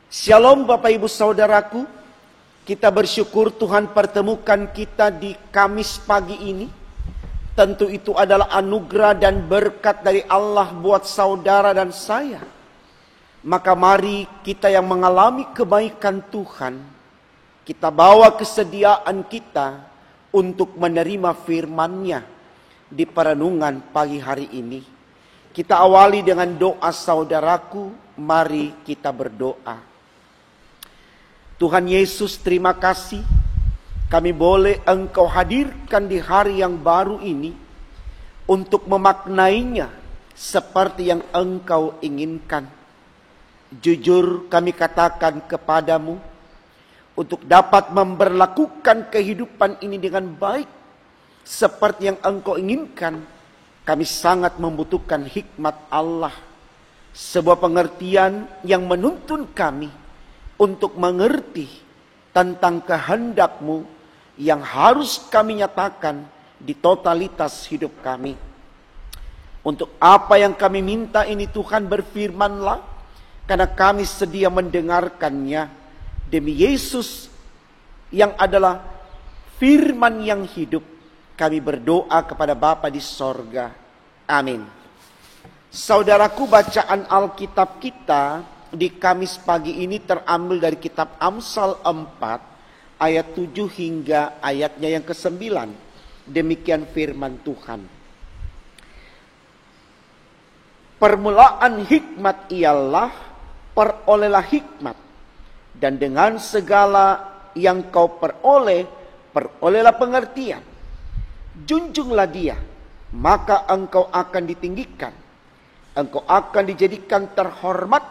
Shalom Bapak Ibu Saudaraku, kita bersyukur Tuhan pertemukan kita di Kamis pagi ini. Tentu itu adalah anugerah dan berkat dari Allah buat saudara dan saya. Maka mari kita yang mengalami kebaikan Tuhan, kita bawa kesediaan kita untuk menerima firman-Nya di perenungan pagi hari ini. Kita awali dengan doa saudaraku, mari kita berdoa. Tuhan Yesus, terima kasih kami boleh Engkau hadirkan di hari yang baru ini untuk memaknainya seperti yang Engkau inginkan. Jujur kami katakan kepadamu, untuk dapat memberlakukan kehidupan ini dengan baik seperti yang Engkau inginkan, kami sangat membutuhkan hikmat Allah, sebuah pengertian yang menuntun kami untuk mengerti tentang kehendak-Mu yang harus kami nyatakan di totalitas hidup kami. Untuk apa yang kami minta ini Tuhan, berfirman-Lah, karena kami sedia mendengarkannya. Demi Yesus yang adalah firman yang hidup, kami berdoa kepada Bapa di sorga. Amin. Saudaraku, bacaan Alkitab kita di Kamis pagi ini terambil dari kitab Amsal 4 ayat 7 hingga ayatnya yang ke-9. Demikian firman Tuhan. Permulaan hikmat ialah perolehlah hikmat, dan dengan segala yang kau peroleh, perolehlah pengertian. Junjunglah dia, maka engkau akan ditinggikan. Engkau akan dijadikan terhormat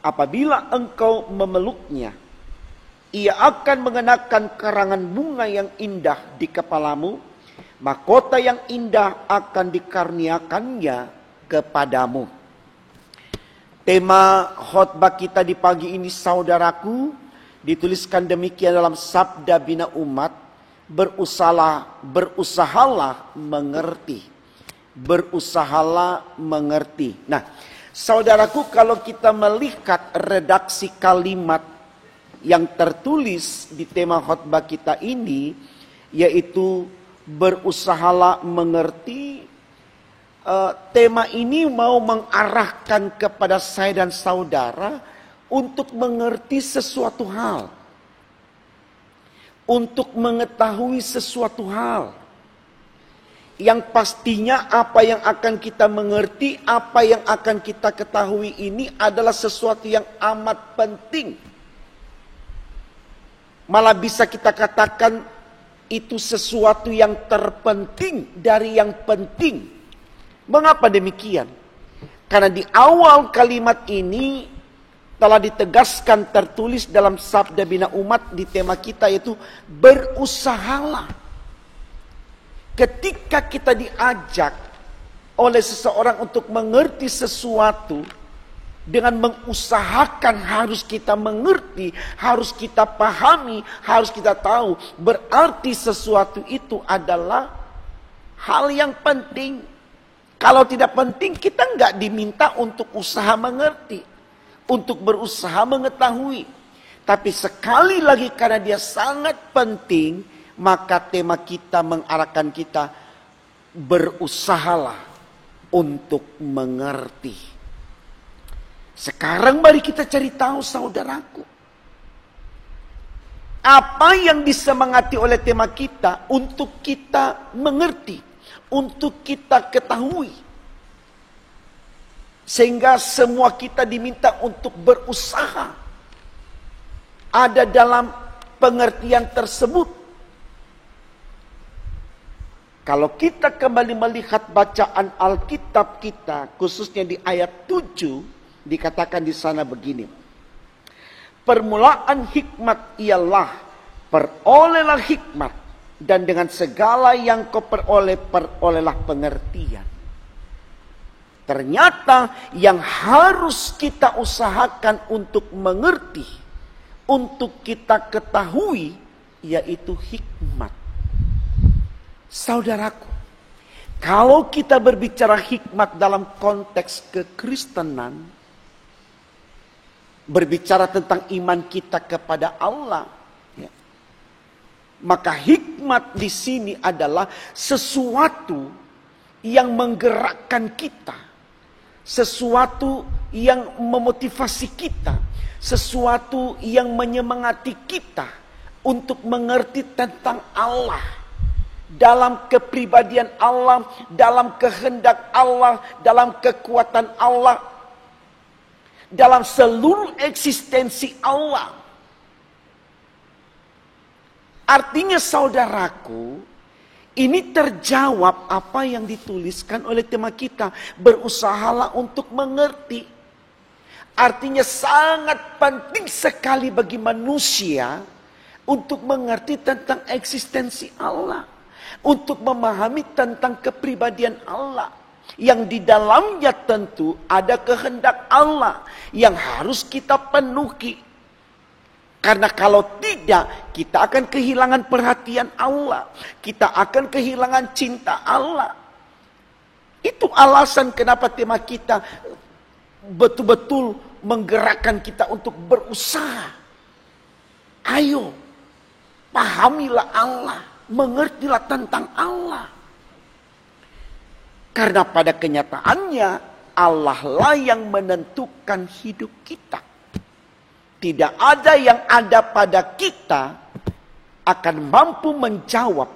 apabila engkau memeluknya. Ia akan mengenakan karangan bunga yang indah di kepalamu, mahkota yang indah akan dikaruniakannya kepadamu. Tema khotbah kita di pagi ini saudaraku, dituliskan demikian dalam Sabda Bina Umat, berusahalah mengerti. Berusahalah mengerti. Nah, saudaraku, kalau kita melihat redaksi kalimat yang tertulis di tema khotbah kita ini, yaitu berusahalah mengerti, tema ini mau mengarahkan kepada saya dan saudara untuk mengerti sesuatu hal, untuk mengetahui sesuatu hal. Yang pastinya apa yang akan kita mengerti, apa yang akan kita ketahui ini adalah sesuatu yang amat penting. Malah bisa kita katakan itu sesuatu yang terpenting dari yang penting. Mengapa demikian? Karena di awal kalimat ini telah ditegaskan, tertulis dalam Sabda Bina Umat di tema kita, yaitu berusahalah. Ketika kita diajak oleh seseorang untuk mengerti sesuatu, dengan mengusahakan harus kita mengerti, harus kita pahami, harus kita tahu, berarti sesuatu itu adalah hal yang penting. Kalau tidak penting, kita nggak diminta untuk usaha mengerti, untuk berusaha mengetahui. Tapi sekali lagi karena dia sangat penting, maka tema kita mengarahkan kita berusahalah untuk mengerti. Sekarang mari kita cari tahu saudaraku, apa yang disemangati oleh tema kita untuk kita mengerti, untuk kita ketahui. Sehingga semua kita diminta untuk berusaha ada dalam pengertian tersebut. Kalau kita kembali melihat bacaan Alkitab kita, khususnya di ayat 7, dikatakan di sana begini. Permulaan hikmat ialah perolehlah hikmat, dan dengan segala yang kau peroleh, perolehlah pengertian. Ternyata yang harus kita usahakan untuk mengerti, untuk kita ketahui, yaitu hikmat. Saudaraku, kalau kita berbicara hikmat dalam konteks kekristenan, berbicara tentang iman kita kepada Allah. Ya. Maka hikmat di sini adalah sesuatu yang menggerakkan kita, sesuatu yang memotivasi kita, sesuatu yang menyemangati kita untuk mengerti tentang Allah, dalam kepribadian Allah, dalam kehendak Allah, dalam kekuatan Allah, dalam seluruh eksistensi Allah. Artinya saudaraku, ini terjawab apa yang dituliskan oleh tema kita, berusahalah untuk mengerti. Artinya sangat penting sekali bagi manusia untuk mengerti tentang eksistensi Allah, untuk memahami tentang kepribadian Allah, yang di dalamnya tentu ada kehendak Allah yang harus kita penuhi. Karena kalau tidak, kita akan kehilangan perhatian Allah, kita akan kehilangan cinta Allah. Itu alasan kenapa tema kita betul-betul menggerakkan kita untuk berusaha. Ayo, pahamilah Allah, mengertilah tentang Allah. Karena pada kenyataannya Allah lah yang menentukan hidup kita. Tidak ada yang ada pada kita akan mampu menjawab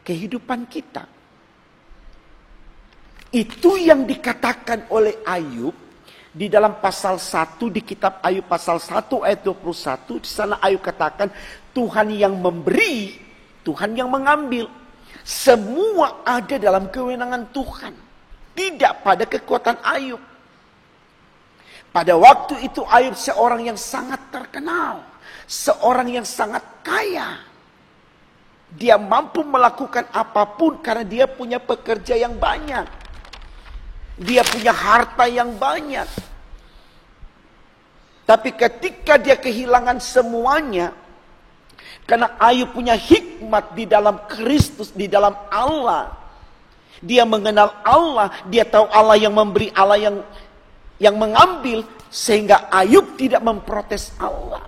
kehidupan kita. Itu yang dikatakan oleh Ayub di dalam pasal 1 di kitab Ayub pasal 1 ayat 21. Di sana Ayub katakan, Tuhan yang memberi, Tuhan yang mengambil. Semua ada dalam kewenangan Tuhan, tidak pada kekuatan Ayub. Pada waktu itu Ayub seorang yang sangat terkenal, seorang yang sangat kaya. Dia mampu melakukan apapun karena dia punya pekerja yang banyak. Dia punya harta yang banyak. Tapi ketika dia kehilangan semuanya, karena Ayub punya hikmat di dalam Kristus, di dalam Allah. Dia mengenal Allah, dia tahu Allah yang memberi, Allah yang mengambil, sehingga Ayub tidak memprotes Allah.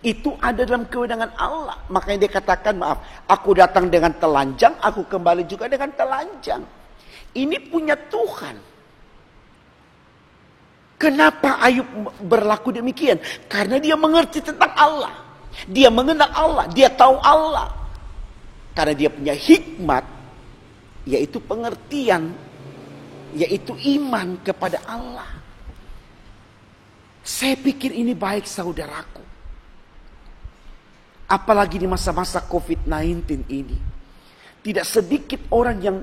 Itu ada dalam kewenangan Allah. Makanya dia katakan, maaf, aku datang dengan telanjang, aku kembali juga dengan telanjang. Ini punya Tuhan. Kenapa Ayub berlaku demikian? Karena dia mengerti tentang Allah. Dia mengenal Allah, dia tahu Allah. Karena dia punya hikmat, yaitu pengertian, yaitu iman kepada Allah. Saya pikir ini baik saudaraku. Apalagi di masa-masa COVID-19 ini. Tidak sedikit orang yang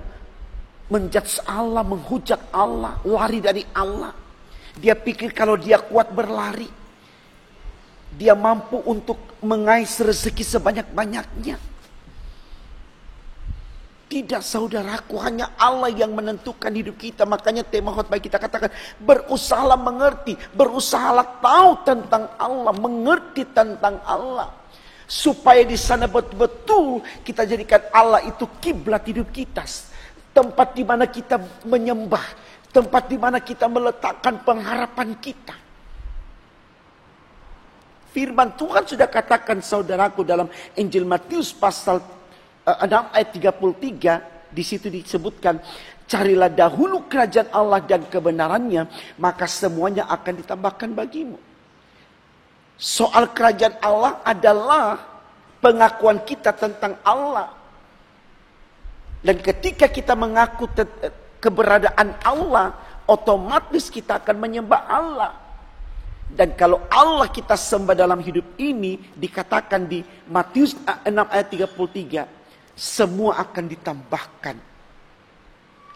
menjudge Allah, menghujat Allah, lari dari Allah. Dia pikir kalau dia kuat berlari, dia mampu untuk mengais rezeki sebanyak-banyaknya. Tidak saudaraku, hanya Allah yang menentukan hidup kita. Makanya tema khotbah kita katakan, berusahalah mengerti, berusahalah tahu tentang Allah, mengerti tentang Allah. Supaya di sana betul-betul kita jadikan Allah itu kiblat hidup kita. Tempat di mana kita menyembah, tempat di mana kita meletakkan pengharapan kita. Firman Tuhan sudah katakan saudaraku dalam Injil Matius pasal 6 ayat 33, di situ disebutkan, carilah dahulu kerajaan Allah dan kebenarannya, maka semuanya akan ditambahkan bagimu. Soal kerajaan Allah adalah pengakuan kita tentang Allah. Dan ketika kita mengaku keberadaan Allah, otomatis kita akan menyembah Allah. Dan kalau Allah kita sembah dalam hidup ini, dikatakan di Matius 6 ayat 33, semua akan ditambahkan.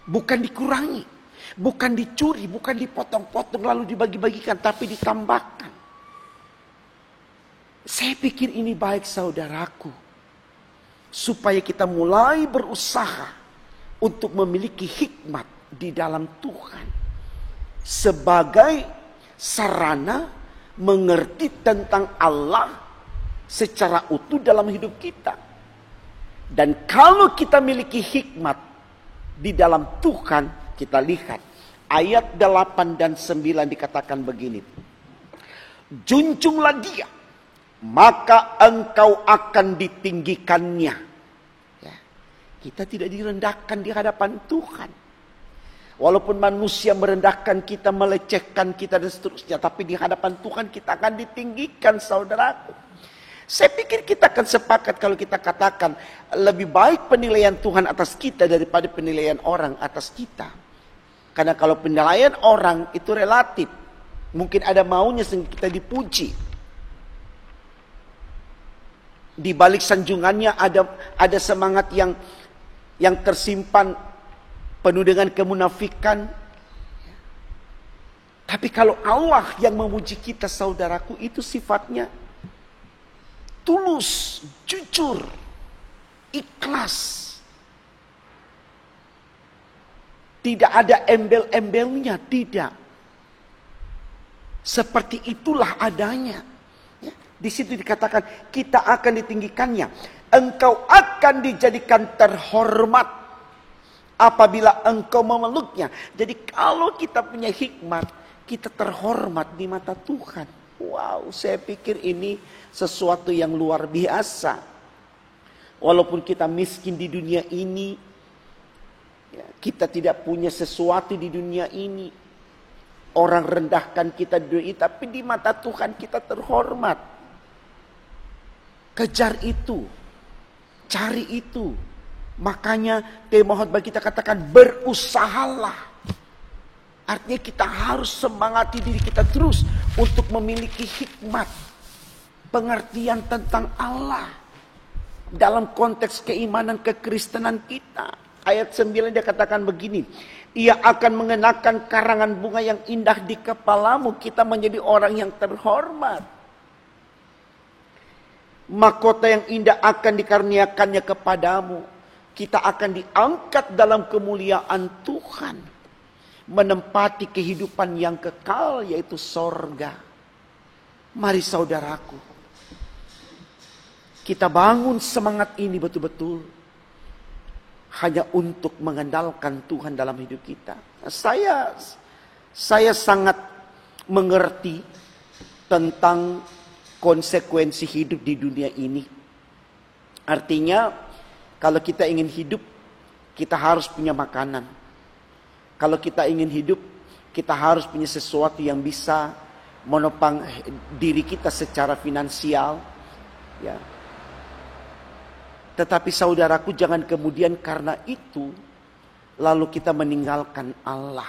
Bukan dikurangi, bukan dicuri, bukan dipotong-potong lalu dibagi-bagikan, tapi ditambahkan. Saya pikir ini baik saudaraku. Supaya kita mulai berusaha untuk memiliki hikmat di dalam Tuhan. Sebagai sarana mengerti tentang Allah secara utuh dalam hidup kita. Dan kalau kita miliki hikmat di dalam Tuhan, kita lihat ayat 8 dan 9 dikatakan begini. junjunglah dia, maka engkau akan ditinggikannya. Ya. Kita tidak direndahkan di hadapan Tuhan. Walaupun manusia merendahkan kita, melecehkan kita dan seterusnya, tapi di hadapan Tuhan kita akan ditinggikan, saudaraku. Saya pikir kita akan sepakat kalau kita katakan lebih baik penilaian Tuhan atas kita daripada penilaian orang atas kita. Karena kalau penilaian orang itu relatif, mungkin ada maunya sehingga kita dipuji. Di balik sanjungannya ada semangat yang tersimpan penuh dengan kemunafikan. Tapi kalau Allah yang memuji kita, saudaraku, itu sifatnya tulus, jujur, ikhlas. Tidak ada embel-embelnya, tidak. Seperti itulah adanya. Ya, di situ dikatakan kita akan ditinggikannya. Engkau akan dijadikan terhormat apabila engkau memeluknya. Jadi kalau kita punya hikmat, kita terhormat di mata Tuhan. Wow, saya pikir ini sesuatu yang luar biasa. Walaupun kita miskin di dunia ini, ya, kita tidak punya sesuatu di dunia ini. Orang rendahkan kita di dunia ini, tapi di mata Tuhan kita terhormat. Kejar itu, cari itu. Makanya tema khotbah kita katakan berusahalah. Artinya kita harus semangati diri kita terus untuk memiliki hikmat, pengertian tentang Allah dalam konteks keimanan kekristenan kita. Ayat 9 dia katakan begini, ia akan mengenakan karangan bunga yang indah di kepalamu. Kita menjadi orang yang terhormat. Mahkota yang indah akan dikaruniakannya kepadamu. Kita akan diangkat dalam kemuliaan Tuhan, menempati kehidupan yang kekal, yaitu sorga. Mari saudaraku, kita bangun semangat ini betul-betul hanya untuk mengandalkan Tuhan dalam hidup kita. Saya sangat mengerti tentang konsekuensi hidup di dunia ini. Artinya kalau kita ingin hidup, kita harus punya makanan. Kalau kita ingin hidup, kita harus punya sesuatu yang bisa menopang diri kita secara finansial. Ya. Tetapi saudaraku, jangan kemudian karena itu lalu kita meninggalkan Allah.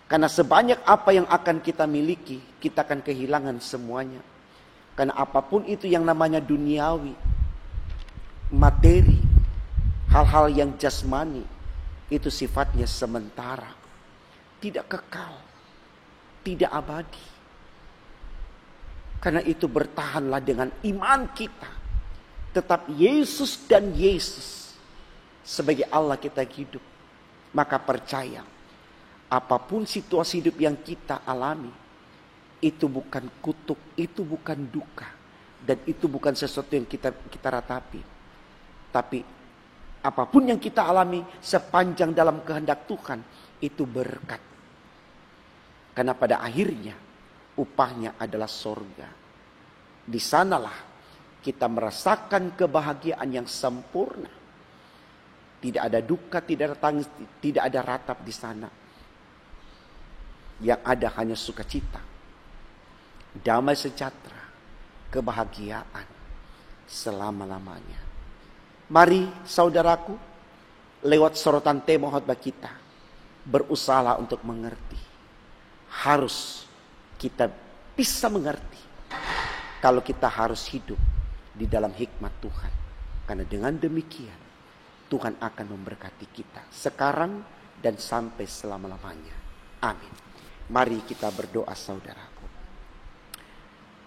Karena sebanyak apa yang akan kita miliki, kita akan kehilangan semuanya. Karena apapun itu yang namanya duniawi, materi, hal-hal yang jasmani, itu sifatnya sementara, tidak kekal, tidak abadi. Karena itu bertahanlah dengan iman kita. Tetap Yesus dan Yesus sebagai Allah kita hidup. Maka percaya, apapun situasi hidup yang kita alami, itu bukan kutuk, itu bukan duka, dan itu bukan sesuatu yang kita ratapi. Tapi apapun yang kita alami sepanjang dalam kehendak Tuhan, itu berkat. Karena pada akhirnya upahnya adalah sorga. Di sanalah kita merasakan kebahagiaan yang sempurna. Tidak ada duka, tidak ada tangis, tidak ada ratap di sana. Yang ada hanya sukacita, damai sejahtera, kebahagiaan selama-lamanya. Mari saudaraku, lewat sorotan tema khotbah kita, berusaha untuk mengerti. Harus kita bisa mengerti kalau kita harus hidup di dalam hikmat Tuhan. Karena dengan demikian Tuhan akan memberkati kita sekarang dan sampai selama-lamanya. Amin. Mari kita berdoa saudaraku.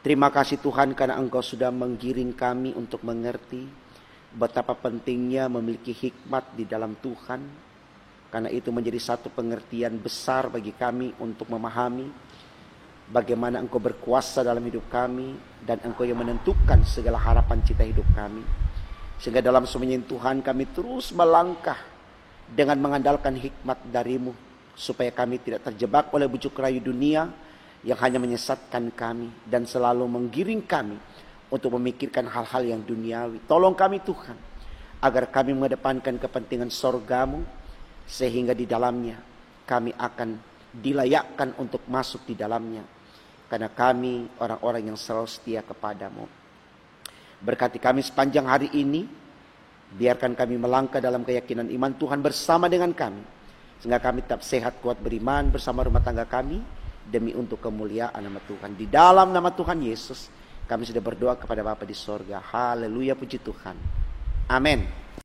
Terima kasih Tuhan karena Engkau sudah menggiring kami untuk mengerti betapa pentingnya memiliki hikmat di dalam Tuhan. Karena itu menjadi satu pengertian besar bagi kami untuk memahami bagaimana Engkau berkuasa dalam hidup kami, dan Engkau yang menentukan segala harapan cita hidup kami. Sehingga dalam semuanya Tuhan, kami terus melangkah dengan mengandalkan hikmat dari-Mu, supaya kami tidak terjebak oleh bujuk rayu dunia yang hanya menyesatkan kami dan selalu menggiring kami untuk memikirkan hal-hal yang duniawi. Tolong kami Tuhan, agar kami mengedepankan kepentingan sorgamu, sehingga di dalamnya kami akan dilayakkan untuk masuk di dalamnya. Karena kami orang-orang yang selalu setia kepadamu. Berkati kami sepanjang hari ini. Biarkan kami melangkah dalam keyakinan iman Tuhan bersama dengan kami. Sehingga kami tetap sehat, kuat, beriman bersama rumah tangga kami. Demi untuk kemuliaan nama Tuhan. Di dalam nama Tuhan Yesus, kami sudah berdoa kepada Bapa di sorga. Haleluya, puji Tuhan. Amin.